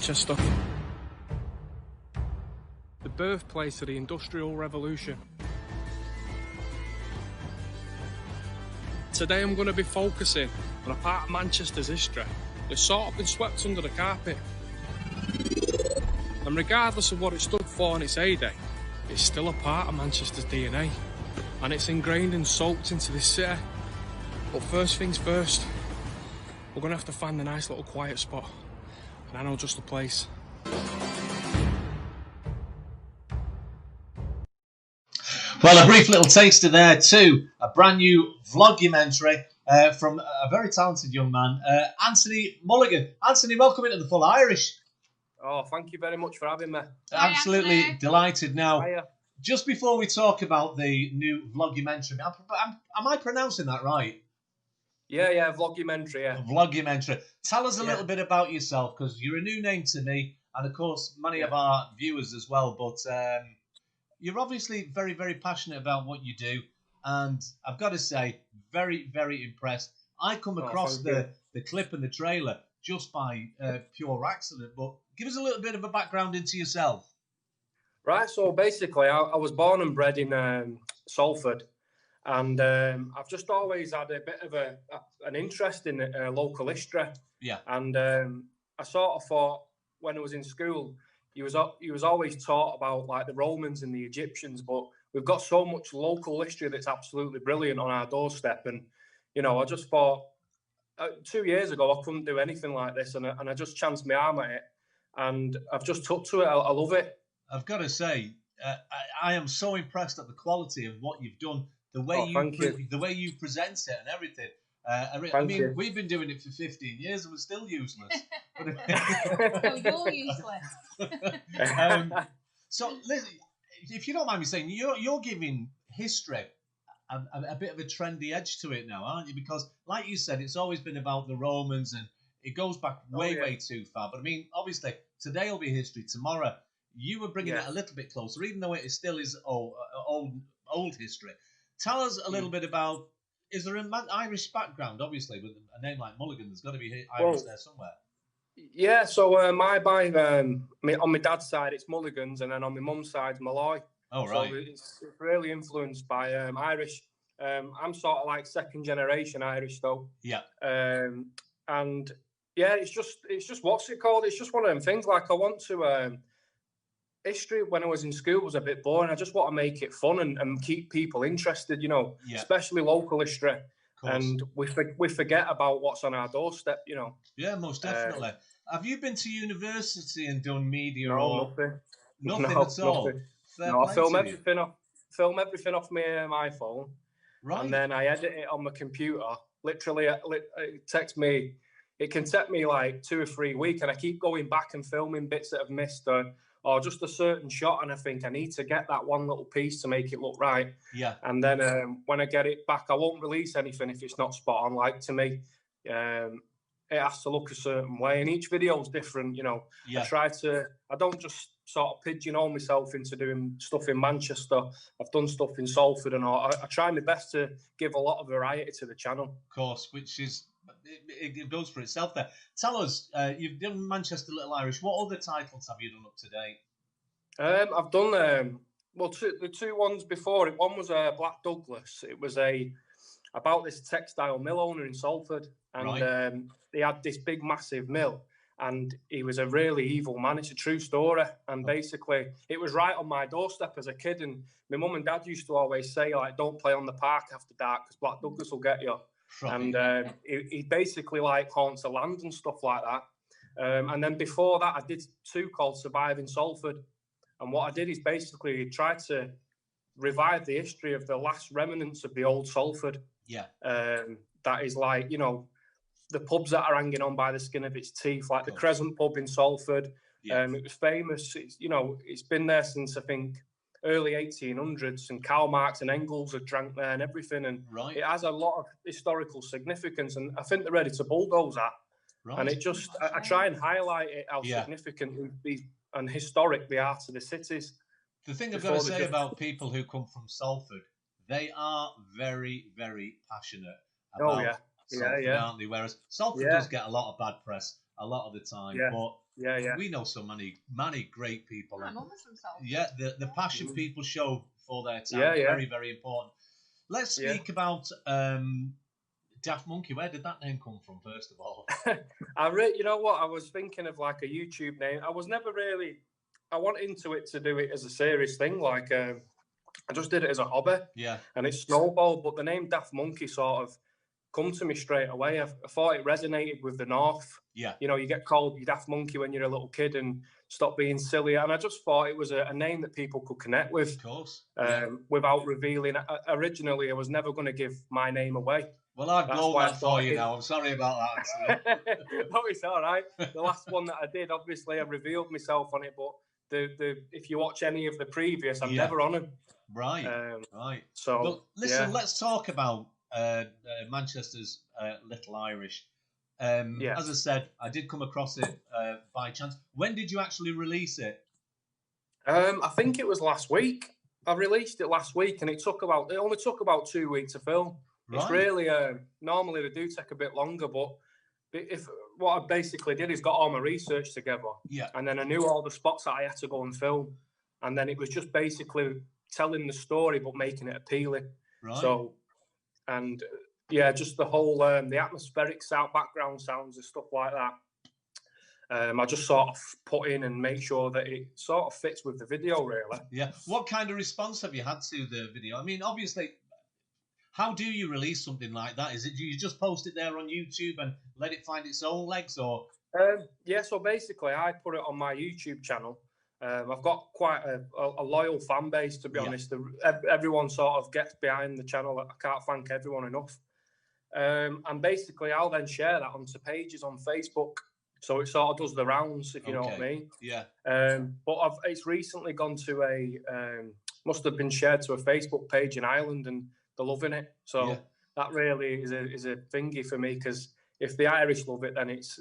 Manchester, the birthplace of the Industrial Revolution. Today I'm going to be focusing on a part of Manchester's history that's sort of been swept under the carpet. And regardless of what it stood for in its heyday, it's still a part of Manchester's DNA. And it's ingrained and soaked into this city. But first things first, we're going to have to find a nice little quiet spot. And I know just the place. Well, a brief little taster there too. A brand new vlogumentary from a very talented young man, Anthony Mulligan. Anthony, welcome into the Full Irish. Oh, thank you very much for having me. Absolutely delighted. Now, Hiya. Just before we talk about the new vlogumentary, am I pronouncing that right? Yeah, vlogumentary, yeah. Vlogumentary. Tell us a little bit about yourself, because you're a new name to me, and of course, many of our viewers as well. But you're obviously very, very passionate about what you do, and I've got to say, very, very impressed. I come across the clip and the trailer just by pure accident, but give us a little bit of a background into yourself. Right, so basically, I was born and bred in Salford, and I've just always had a bit of an interest in local history. Yeah. And I sort of thought when I was in school, you was always taught about like the Romans and the Egyptians, but we've got so much local history that's absolutely brilliant on our doorstep. And you know, I just thought 2 years ago I couldn't do anything like this, and I just chanced my arm at it, and I've just took to it. I love it. I've got to say, I am so impressed at the quality of what you've done, the way the way you present it and everything. I mean, we've been doing it for 15 years and we're still useless. Oh, you're useless. So, listen, if you don't mind me saying, you're giving history a bit of a trendy edge to it now, aren't you? Because, like you said, it's always been about the Romans and it goes back way too far. But I mean, obviously, today will be history. Tomorrow, you were bringing it a little bit closer, even though it still is old history. Tell us a little bit about. Is there an Irish background? Obviously, with a name like Mulligan, there's got to be Irish there somewhere. Yeah, so on my dad's side, it's Mulligans, and then on my mum's side, Malloy. Oh, right. So it's really influenced by Irish. I'm sort of like second generation Irish, though. Yeah. And yeah, it's just what's it called? It's just one of them things. Like I want to. History when I was in school was a bit boring. I just want to make it fun and keep people interested, you know, especially local history. And we forget about what's on our doorstep, you know. Yeah, most definitely. Have you been to university and done media? No, or nothing at all. Nothing. No, I film everything off my iPhone, right? And then I edit it on my computer. Literally, it takes me. It can take me like 2 or 3 weeks, and I keep going back and filming bits that I've missed or just a certain shot, and I think I need to get that one little piece to make it look right. Yeah. And then when I get it back, I won't release anything if it's not spot on. Like, to me, it has to look a certain way, and each video is different, you know. Yeah. I don't just sort of pigeonhole myself into doing stuff in Manchester. I've done stuff in Salford and all. I try my best to give a lot of variety to the channel. Of course, which is... It goes for itself there. Tell us, you've done Manchester Little Irish. What other titles have you done up to date? I've done the two ones before it. One was Black Douglas. It was about this textile mill owner in Salford, and they had this big massive mill, and he was a really evil man. It's a true story, and basically it was right on my doorstep as a kid. And my mum and dad used to always say, like, don't play on the park after dark because Black Douglas will get you. And he basically like haunts the land and stuff like that. And then before that, I did 2 called Surviving Salford. And what I did is basically try to revive the history of the last remnants of the old Salford. Yeah. That is like, you know, the pubs that are hanging on by the skin of its teeth, like the Crescent pub in Salford. Yeah. It was famous. It's been there since, I think, early 1800s, and Karl Marx and Engels had drank there and everything, and it has a lot of historical significance, and I think they're ready to bulldoze that. And it just, I try and highlight it, how significant and historic they are to the cities. The thing I've got to say about people who come from Salford, they are very, very passionate about Salford, aren't they? Whereas Salford does get a lot of bad press a lot of the time, but we know so many great people. I'm almost from Salford. Yeah, the passion people show for their town, very, very important. Let's speak about Daft Monkey. Where did that name come from, first of all? You know what? I was thinking of like a YouTube name. I was never really. I wanted into it to do it as a serious thing. Like I just did it as a hobby. Yeah. And it snowballed. But the name Daft Monkey sort of come to me straight away. I thought it resonated with the North. Yeah. You know, you get called your Daft Monkey when you're a little kid and stop being silly. And I just thought it was a name that people could connect with. Of course. Without revealing. Originally, I was never going to give my name away. Well, I've blown that for you now. I'm sorry about that. No, it's all right. The last one that I did, obviously, I revealed myself on it. But if you watch any of the previous, I'm never on them. Right. Right. So, well, listen, let's talk about Manchester's Little Irish. As I said, I did come across it by chance. When did you actually release it? I think it was last week. I released it last week, and it only took about 2 weeks to film. Right. It's really normally they do take a bit longer, but what I basically did is got all my research together, and then I knew all the spots that I had to go and film, and then it was just basically telling the story but making it appealing. Right. So, and just the whole the atmospheric sound, background sounds and stuff like that. I just sort of put in and make sure that it sort of fits with the video, really. Yeah. What kind of response have you had to the video? I mean, obviously, how do you release something like that? Is it you just post it there on YouTube and let it find its own legs, or? So basically, I put it on my YouTube channel. I've got quite a loyal fan base, to be honest. Everyone sort of gets behind the channel. I can't thank everyone enough. And basically, I'll then share that onto pages on Facebook. So it sort of does the rounds, if you know what I mean. Yeah. But it's recently gone to must have been shared to a Facebook page in Ireland, and they're loving it. So that really is a thingy for me, because if the Irish love it, then it's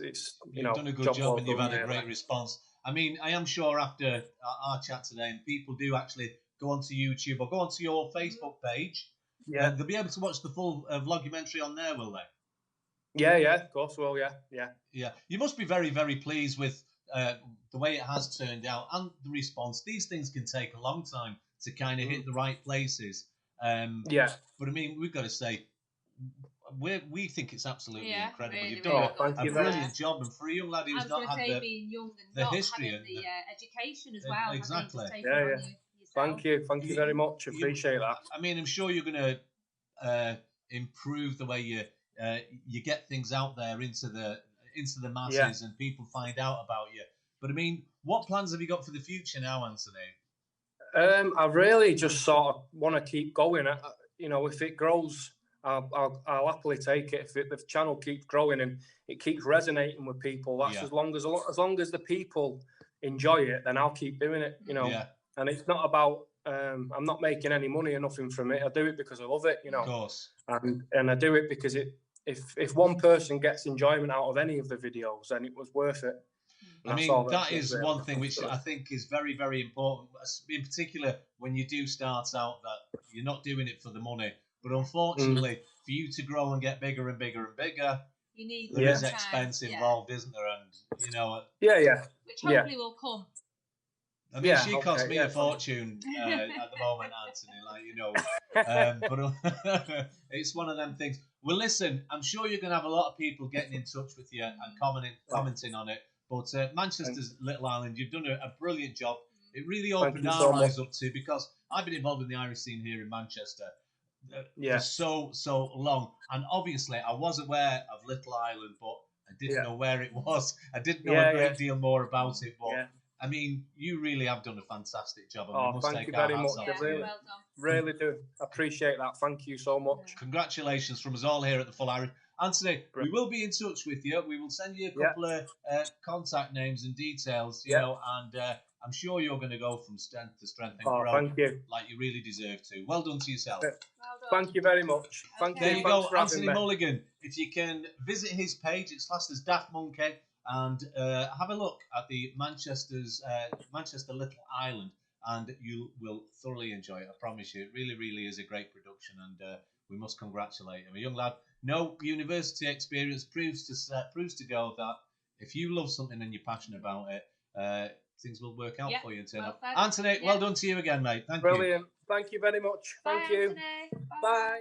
you've done a good job and you've had a great response. I mean, I am sure after our chat today, and people do actually go onto YouTube or go onto your Facebook page, they'll be able to watch the full vlogumentary on there, will they? Yeah, of course, will, yeah. You must be very, very pleased with the way it has turned out and the response. These things can take a long time to kind of hit the right places. But I mean, we've got to say, we think it's absolutely incredible. Really, You've done really a brilliant job, and for a young lad who's not had being young and the not history having the education as well. Exactly. Thank you very much. Appreciate that. I mean, I'm sure you're going to improve the way you get things out there into the masses and people find out about you. But I mean, what plans have you got for the future now, Anthony? I really just sort of want to keep going. If it grows, I'll happily take it. If the channel keeps growing and it keeps resonating with people, that's as long as the people enjoy it, then I'll keep doing it. And it's not about I'm not making any money or nothing from it. I do it because I love it. Of course. And I do it because if one person gets enjoyment out of any of the videos, then it was worth it. I mean, that is one thing which I think is very, very important, in particular when you do start out, that you're not doing it for the money. But unfortunately, for you to grow and get bigger and bigger and bigger, you need there is expense involved, isn't there? And, which hopefully will come. I mean, she cost me a fortune at the moment, Anthony, but it's one of them things. Well, listen, I'm sure you're going to have a lot of people getting in touch with you and commenting on it. But Manchester's Little Island, you've done a brilliant job. It really opened our eyes up to, because I've been involved in the Irish scene here in Manchester for so long. And obviously, I was aware of Little Island, but I didn't know where it was. I didn't know a great deal more about it. But I mean, you really have done a fantastic job. And we must thank you very much. Really do appreciate that. Thank you so much. Congratulations from us all here at the Full Irish. Anthony, we will be in touch with you. We will send you a couple of contact names and details, and I'm sure you're going to go from strength to strength and grow thank you. like you really deserve to. Well done to yourself. Well done. Thank you very much. There you go, Anthony Mulligan. If you can visit his page, it's classed as Daft Monkey, and have a look at the Manchester Little Island, and you will thoroughly enjoy it. I promise you. It really, really is a great production, and we must congratulate him. A young lad, no university experience, proves to go that if you love something and you're passionate about it, things will work out for you. Well said. Anthony, well done to you again, mate. Thank you. Brilliant. Thank you very much. Bye, Thank you. Anthony. Bye.